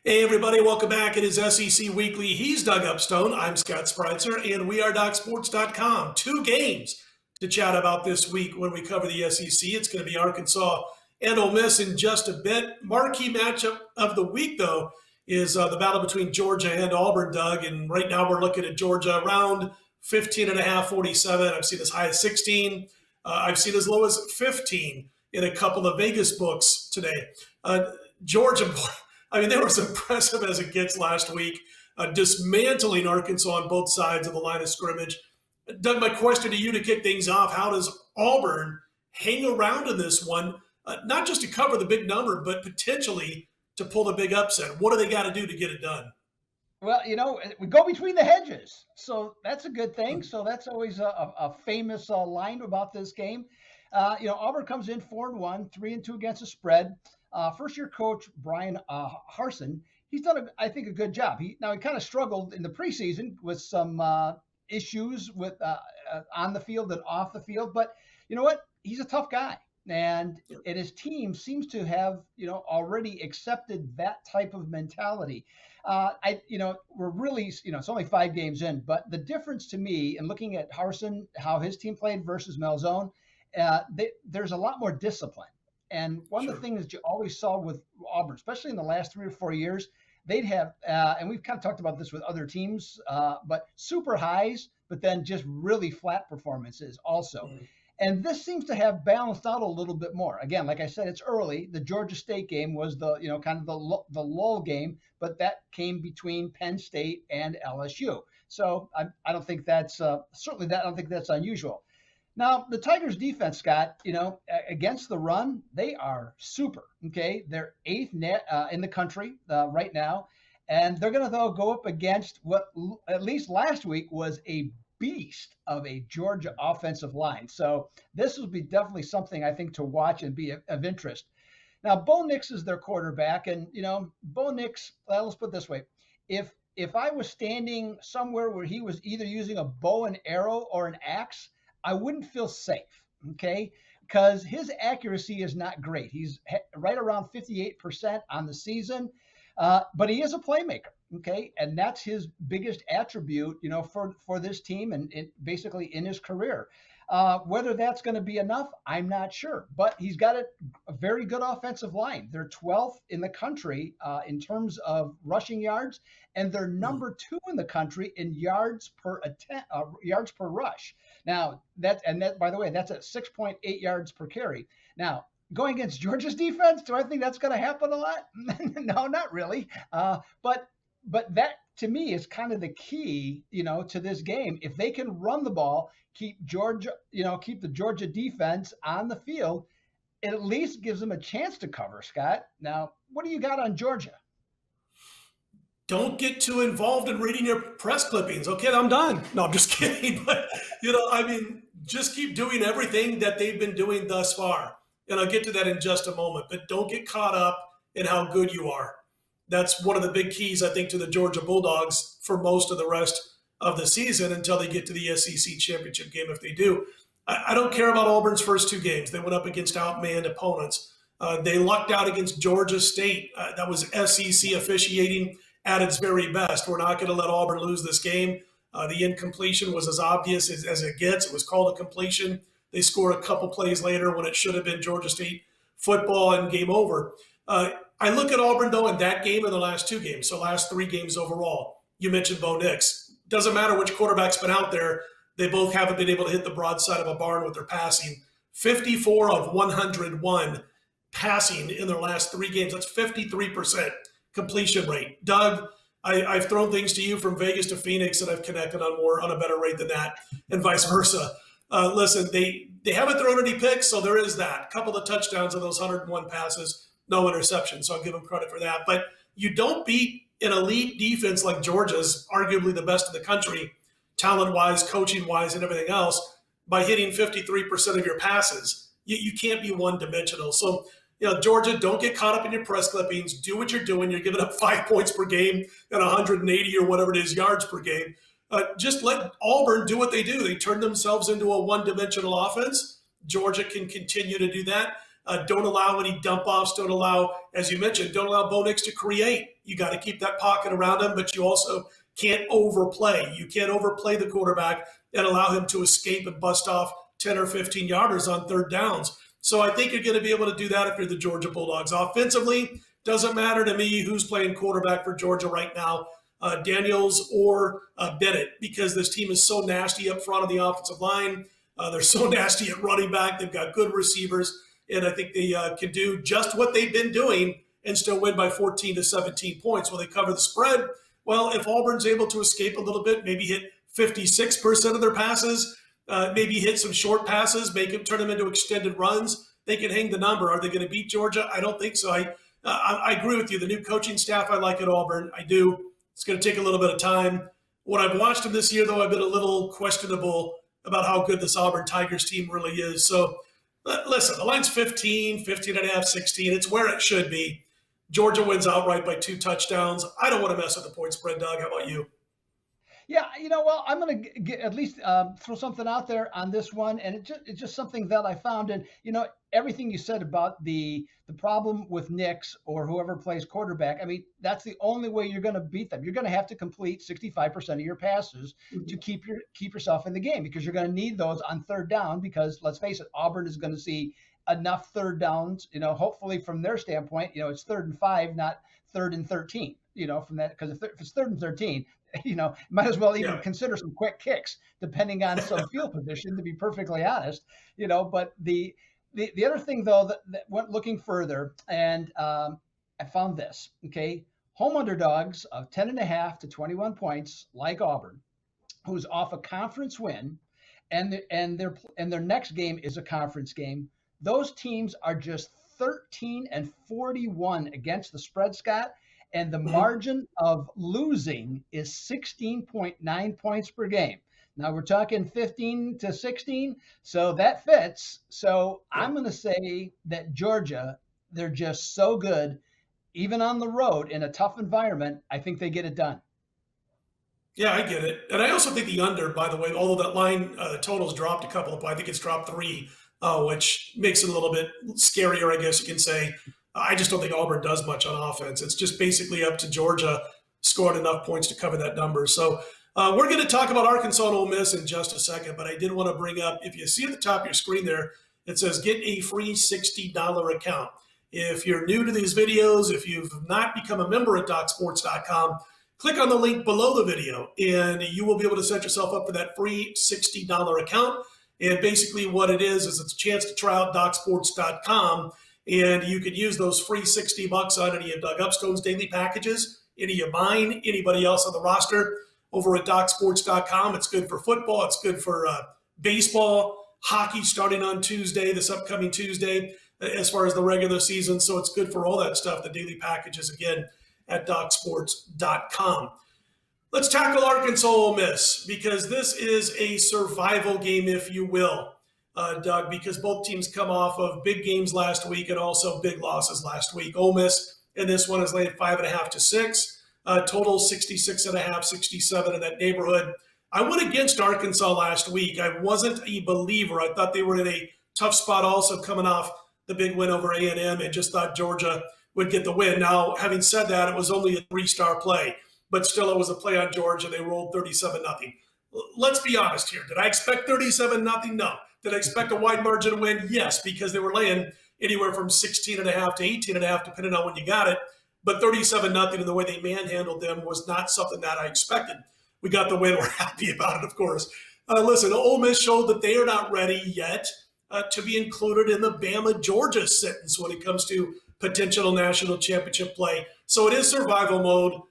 Hey, everybody, welcome back. It is SEC Weekly. He's Doug Upstone. I'm Scott Spreitzer, and we are DocSports.com. Two games to chat about this week when we cover the SEC. It's going to be Arkansas and Ole Miss in just a bit. Marquee matchup of the week, though, is the battle between Georgia and Auburn, Doug. And right now we're looking at Georgia around 15.5, 47. I've seen as high as 16. I've seen as low as 15 in a couple of Vegas books today. Georgia, I mean, they were as impressive as it gets last week, dismantling Arkansas on both sides of the line of scrimmage. Doug, my question to you to kick things off, how does Auburn hang around in this one, not just to cover the big number, but potentially to pull the big upset? What do they got to do to get it done? Well, we go between the hedges, so that's a good thing. So that's always a famous line about this game. Auburn comes in 4-1, 3-2 against the spread. First-year coach Brian Harsin, he's done, I think, a good job. He kind of struggled in the preseason with some issues with on the field and off the field, but you know what? He's a tough guy, and his team seems to have already accepted that type of mentality. We're really, it's only 5 games in, but the difference to me in looking at Harsin, how his team played versus Malzone, there's a lot more discipline. And one of the things that you always saw with Auburn, especially in the last 3 or 4 years, they'd have, and we've kind of talked about this with other teams, but super highs, but then just really flat performances also. And this seems to have balanced out a little bit more. Again, like I said, it's early. The Georgia State game was the lull game, but that came between Penn State and LSU. So I don't think that's I don't think that's unusual. Now, the Tigers defense, Scott, against the run, they are super, okay? They're 8th net in the country right now, and they're going to, though, go up against what, at least last week, was a beast of a Georgia offensive line. So this will be definitely something, I think, to watch and be of interest. Now, Bo Nix is their quarterback, and, Bo Nix, let's put it this way. If I was standing somewhere where he was either using a bow and arrow or an axe, I wouldn't feel safe, okay, because his accuracy is not great. He's right around 58% on the season, but he is a playmaker, okay, and that's his biggest attribute, for this team and basically in his career. Whether that's going to be enough, I'm not sure, but he's got a very good offensive line. They're 12th in the country in terms of rushing yards, and they're number 2 in the country in yards per rush. Now, that by the way, that's at 6.8 yards per carry. Now, going against Georgia's defense, do I think that's going to happen a lot? No, not really. But that, to me, is kind of the key, to this game. If they can run the ball, keep the Georgia defense on the field, it at least gives them a chance to cover, Scott. Now, what do you got on Georgia? Don't get too involved in reading your press clippings. Okay, I'm done. No, I'm just kidding. But, just keep doing everything that they've been doing thus far. And I'll get to that in just a moment. But don't get caught up in how good you are. That's one of the big keys, I think, to the Georgia Bulldogs for most of the rest of the season until they get to the SEC championship game, if they do. I don't care about Auburn's first 2 games. They went up against outmanned opponents. They lucked out against Georgia State. That was SEC officiating at its very best. We're not going to let Auburn lose this game. The incompletion was as obvious as it gets. It was called a completion. They score a couple plays later when it should have been Georgia State football and game over. I look at Auburn, though, in that game and the last 2 games, so last 3 games overall. You mentioned Bo Nix. Doesn't matter which quarterback's been out there. They both haven't been able to hit the broadside of a barn with their passing. 54 of 101 passing in their last 3 games. That's 53% completion rate. Doug, I've thrown things to you from Vegas to Phoenix, and I've connected on a better rate than that, and vice versa. Listen, they haven't thrown any picks, so there is that. A couple of touchdowns on those 101 passes, no interceptions, so I'll give them credit for that. But you don't beat an elite defense like Georgia's, arguably the best in the country, talent-wise, coaching-wise, and everything else, by hitting 53% of your passes. You can't be one-dimensional. So, Georgia, don't get caught up in your press clippings. Do what you're doing. You're giving up 5 points per game and 180 or whatever it is yards per game. Just let Auburn do what they do. They turn themselves into a one-dimensional offense. Georgia can continue to do that. Don't allow any dump offs. Don't allow, as you mentioned, don't allow Bo Nix to create. You got to keep that pocket around him, but you also can't overplay. You can't overplay the quarterback and allow him to escape and bust off 10 or 15 yarders on third downs. So I think you're going to be able to do that if you're the Georgia Bulldogs. Offensively, doesn't matter to me who's playing quarterback for Georgia right now, Daniels or Bennett, because this team is so nasty up front of the offensive line. They're so nasty at running back. They've got good receivers, and I think they can do just what they've been doing and still win by 14 to 17 points. Will they cover the spread? Well, if Auburn's able to escape a little bit, maybe hit 56% of their passes, maybe hit some short passes, turn them into extended runs, they can hang the number. Are they going to beat Georgia? I don't think so. I agree with you. The new coaching staff I like at Auburn. I do. It's going to take a little bit of time. What I've watched them this year, though, I've been a little questionable about how good this Auburn Tigers team really is. So, listen, the line's 15, 15 and a half, 16. It's where it should be. Georgia wins outright by 2 touchdowns. I don't want to mess with the point spread, Doug. How about you? Yeah, well, I'm going to at least throw something out there on this one, and it's just something that I found. And everything you said about the problem with Nix or whoever plays quarterback. I mean, that's the only way you're going to beat them. You're going to have to complete 65% of your passes to keep yourself in the game, because you're going to need those on third down. Because let's face it, Auburn is going to see enough third downs. Hopefully from their standpoint, it's 3rd and 5, not 3rd and 13. From that, because if it's 3rd and 13. Might as well even consider some quick kicks, depending on some field position, to be perfectly honest. But the other thing, though, that went looking further, and I found this. Okay, home underdogs of 10.5 to 21 points, like Auburn, who's off a conference win, and their next game is a conference game. Those teams are just 13 and 41 against the spread, Scott. And the margin of losing is 16.9 points per game. Now we're talking 15 to 16, so that fits. So I'm going to say that Georgia, they're just so good, even on the road in a tough environment. I think they get it done. Yeah, I get it. And I also think the under, by the way, although that line, the total's dropped a couple of, I think it's dropped 3, which makes it a little bit scarier, I guess you can say. I just don't think Auburn does much on offense. It's just basically up to Georgia scoring enough points to cover that number. So we're going to talk about Arkansas and Ole Miss in just a second, but I did want to bring up, if you see at the top of your screen there, it says get a free $60 account. If you're new to these videos, if you've not become a member at DocSports.com, click on the link below the video, and you will be able to set yourself up for that free $60 account. And basically what it is it's a chance to try out DocSports.com. And you can use those free $60 on any of Doug Upstone's daily packages, any of mine, anybody else on the roster over at DocSports.com. It's good for football. It's good for baseball, hockey starting on Tuesday, this upcoming Tuesday, as far as the regular season. So it's good for all that stuff, the daily packages, again, at DocSports.com. Let's tackle Arkansas Ole Miss, because this is a survival game, if you will. Doug, because both teams come off of big games last week and also big losses last week. Ole Miss in this one is laid 5.5 to 6, total 66.5, 67 in that neighborhood. I went against Arkansas last week. I wasn't a believer. I thought they were in a tough spot also coming off the big win over A&M, and just thought Georgia would get the win. Now, having said that, it was only a 3-star play, but still it was a play on Georgia. They rolled 37-0. Let's be honest here. Did I expect 37-0? No. Did I expect a wide margin win? Yes, because they were laying anywhere from 16.5 to 18.5, depending on when you got it. But 37-0 and the way they manhandled them was not something that I expected. We got the win. We're happy about it, of course. Listen, Ole Miss showed that they are not ready yet to be included in the Bama-Georgia sentence when it comes to potential national championship play. So it is survival mode.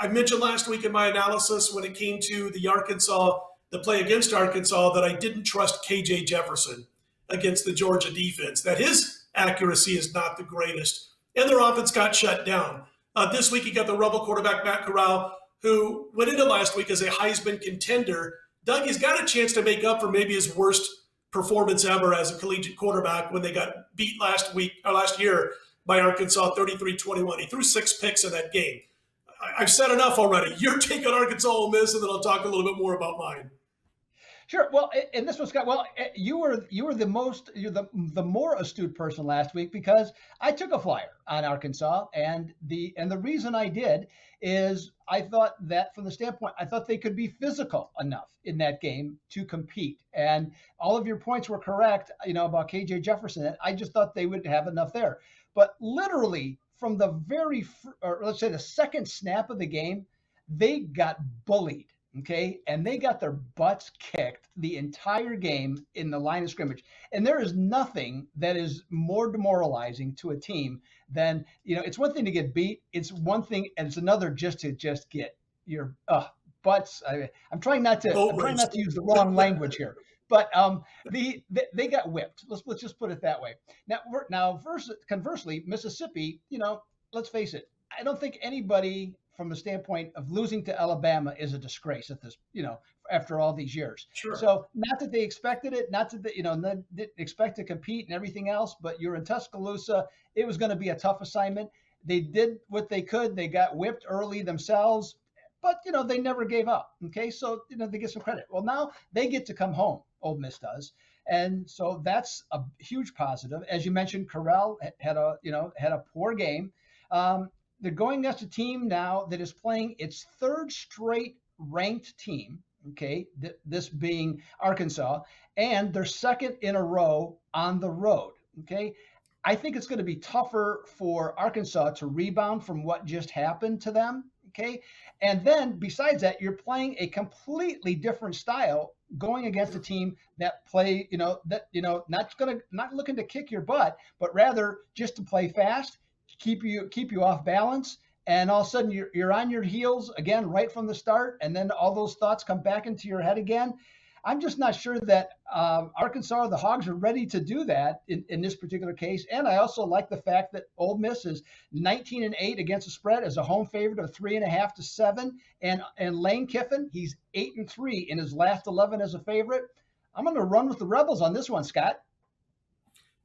I mentioned last week in my analysis when it came to the play against Arkansas, that I didn't trust KJ Jefferson against the Georgia defense, that his accuracy is not the greatest, and their offense got shut down. This week, you got the Rebel quarterback, Matt Corral, who went into last week as a Heisman contender. Doug, he's got a chance to make up for maybe his worst performance ever as a collegiate quarterback when they got beat last year by Arkansas 33-21. He threw 6 picks in that game. I've said enough already. You're taking Arkansas Ole Miss, and then I'll talk a little bit more about mine. Sure. Well, and this was Scott. Well, you were the more astute person last week because I took a flyer on Arkansas, and the reason I did is I thought that from the standpoint I thought they could be physical enough in that game to compete, and all of your points were correct. About KJ Jefferson. I just thought they would have enough there, but literally from the or let's say the second snap of the game, they got bullied. Okay. And they got their butts kicked the entire game in the line of scrimmage. And there is nothing that is more demoralizing to a team than, it's one thing to get beat. It's one thing, and it's another just to get your butts. I'm trying not to, use the wrong language here, but they got whipped. Let's just put it that way. Conversely, Mississippi, let's face it. I don't think anybody from the standpoint of losing to Alabama is a disgrace at this, after all these years. Sure. So not that they expected it, not that they, didn't expect to compete and everything else, but you're in Tuscaloosa. It was going to be a tough assignment. They did what they could. They got whipped early themselves, but they never gave up. Okay, so they get some credit. Well, now they get to come home. Ole Miss does. And so that's a huge positive. As you mentioned, Corral had a poor game. They're going against a team now that is playing its third straight ranked team, okay, this being Arkansas, and their second in a row on the road, okay? I think it's going to be tougher for Arkansas to rebound from what just happened to them, okay? And then besides that, you're playing a completely different style going against a team that play, not looking to kick your butt, but rather just to play fast, keep you off balance, and all of a sudden you're on your heels again right from the start, and then all those thoughts come back into your head again. I'm just not sure that Arkansas or the Hogs are ready to do that in this particular case. And I also like the fact that Ole Miss is 19-8 against the spread as a home favorite of 3.5 to 7, and Lane Kiffin, he's 8-3 in his last 11 as a favorite. I'm going to run with the Rebels on this one, Scott.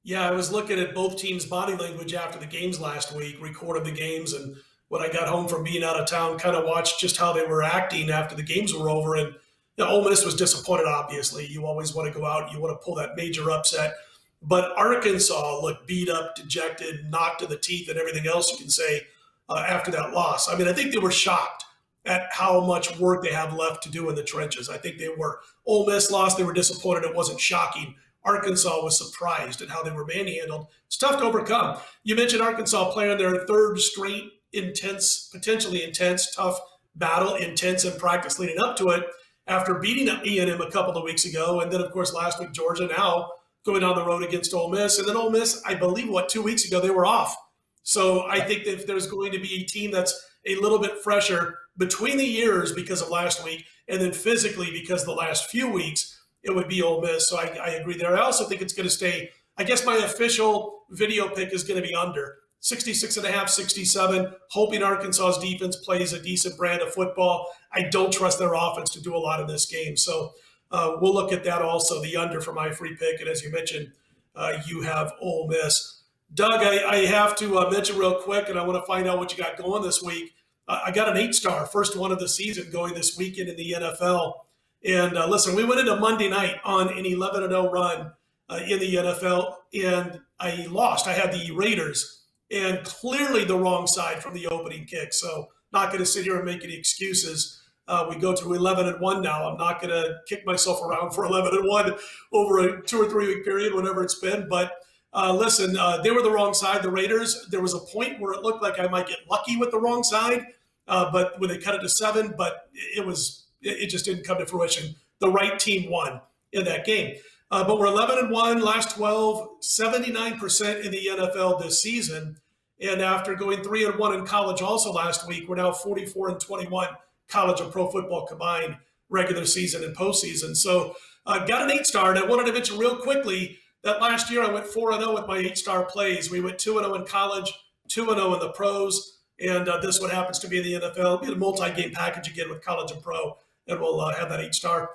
Yeah, I was looking at both teams' body language after the games last week, recorded the games, and when I got home from being out of town, kind of watched just how they were acting after the games were over. And Ole Miss was disappointed, obviously. You always want to go out, you want to pull that major upset. But Arkansas looked beat up, dejected, knocked to the teeth, and everything else you can say after that loss. I mean, I think they were shocked at how much work they have left to do in the trenches. I think they were. Ole Miss lost, they were disappointed. It wasn't shocking. Arkansas was surprised at how they were manhandled. It's tough to overcome. You mentioned Arkansas playing their third straight intense, potentially intense, tough battle, intense in practice leading up to it after beating E&M a couple of weeks ago. And then, of course, last week, Georgia, now going on the road against Ole Miss. And then Ole Miss, I believe, 2 weeks ago, they were off. So I think that if there's going to be a team that's a little bit fresher between the years because of last week and then physically because of the last few weeks, it would be Ole Miss. So I agree there. I also think it's going to stay. I guess my official video pick is going to be under 66.5, 67, hoping Arkansas's defense plays a decent brand of football. I don't trust their offense to do a lot in this game. So we'll look at that also, the under for my free pick. And as you mentioned, you have Ole Miss. Doug, I have to mention real quick, and I want to find out what you got going this week. I got an 8-star, first one of the season going this weekend in the NFL. And listen, we went into Monday night on an 11-0 run in the NFL, and I lost. I had the Raiders, and clearly the wrong side from the opening kick. So not going to sit here and make any excuses. We go to 11-1 now. I'm not going to kick myself around for 11-1 over a 2 or 3 week period, whatever it's been. But listen, they were the wrong side, the Raiders. There was a point where it looked like I might get lucky with the wrong side, but when they cut it to 7, but it just didn't come to fruition. The right team won in that game. But we're 11-1, last 12, 79% in the NFL this season. And after going 3-1 in college also last week, we're now 44-21 college and pro football combined, regular season and postseason. So got an 8-star. And I wanted to mention real quickly that last year I went 4-0 with my 8-star plays. We went 2-0 in college, 2-0 in the pros. And this one happens to be in the NFL. It'll be a multi-game package again with college and pro. And we'll have that 8-star.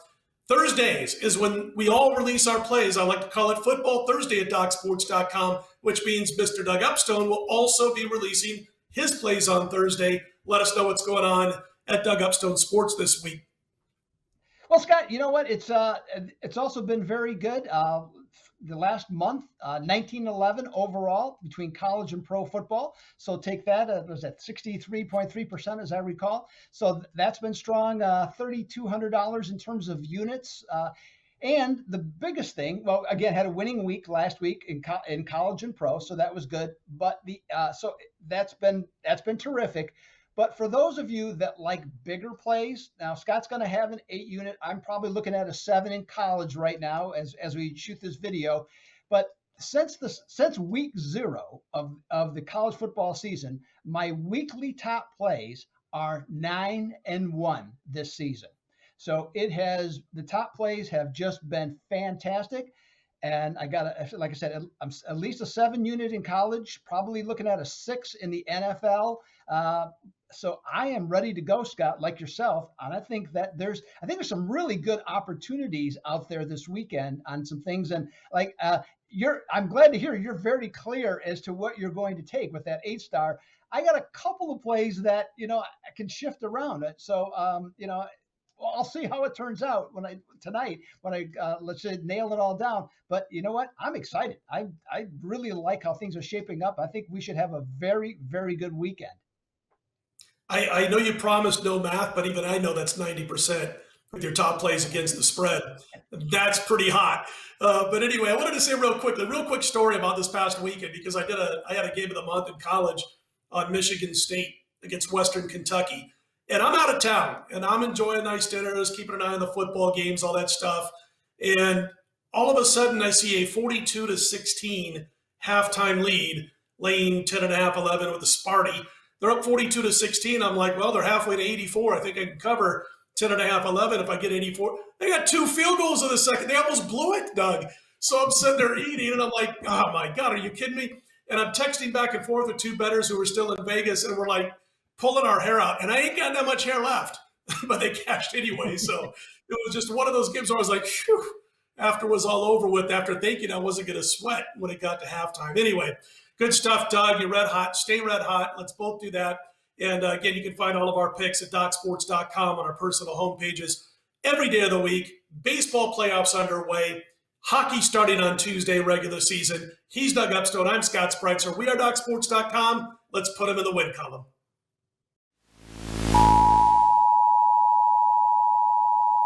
Thursdays is when we all release our plays. I like to call it Football Thursday at DocSports.com, which means Mr. Doug Upstone will also be releasing his plays on Thursday. Let us know what's going on at Doug Upstone Sports this week. Well, Scott, you know what? It's also been very good. The last month, 1911 overall between college and pro football. So take that. Was that 63.3%, as I recall? So that's been strong. $3,200 in terms of units. And the biggest thing, well, again, had a winning week last week in college and pro, so that was good. But so that's been terrific. But for those of you that like bigger plays, now Scott's going to have an 8 unit. I'm probably looking at a 7 in college right now as we shoot this video. But since week 0 of the college football season, my weekly top plays are 9-1 this season. So the top plays have just been fantastic. And I got, like I said, I'm at least a 7 unit in college, probably looking at a 6 in the NFL. So I am ready to go, Scott, like yourself. And I think there's some really good opportunities out there this weekend on some things. And like, I'm glad to hear you're very clear as to what you're going to take with that 8-star. I got a couple of plays that, I can shift around it. So, well, I'll see how it turns out tonight when I let's say nail it all down. But you know what? I'm excited. I really like how things are shaping up. I think we should have a very, very good weekend. I know you promised no math, but even I know that's 90% with your top plays against the spread. That's pretty hot. But anyway, I wanted to say real quick story about this past weekend because I had a game of the month in college on Michigan State against Western Kentucky. And I'm out of town and I'm enjoying nice dinners, keeping an eye on the football games, all that stuff. And all of a sudden I see a 42-16 halftime lead, laying 10.5, 11 with the Sparty. They're up 42-16. I'm like, well, they're halfway to 84. I think I can cover 10.5, 11 if I get 84. They got 2 field goals in the second. They almost blew it, Doug. So I'm sitting there eating, and I'm like, oh, my God, are you kidding me? And I'm texting back and forth with 2 bettors who were still in Vegas, and we're like pulling our hair out. And I ain't got that much hair left, but they cashed anyway. So it was just one of those games where I was like, phew, after it was all over with, after thinking I wasn't going to sweat when it got to halftime. Anyway, good stuff, Doug. You're red hot. Stay red hot. Let's both do that. And again, you can find all of our picks at DocSports.com on our personal homepages every day of the week. Baseball playoffs underway. Hockey starting on Tuesday, regular season. He's Doug Upstone. I'm Scott Spreitzer. We are DocSports.com. Let's put him in the win column.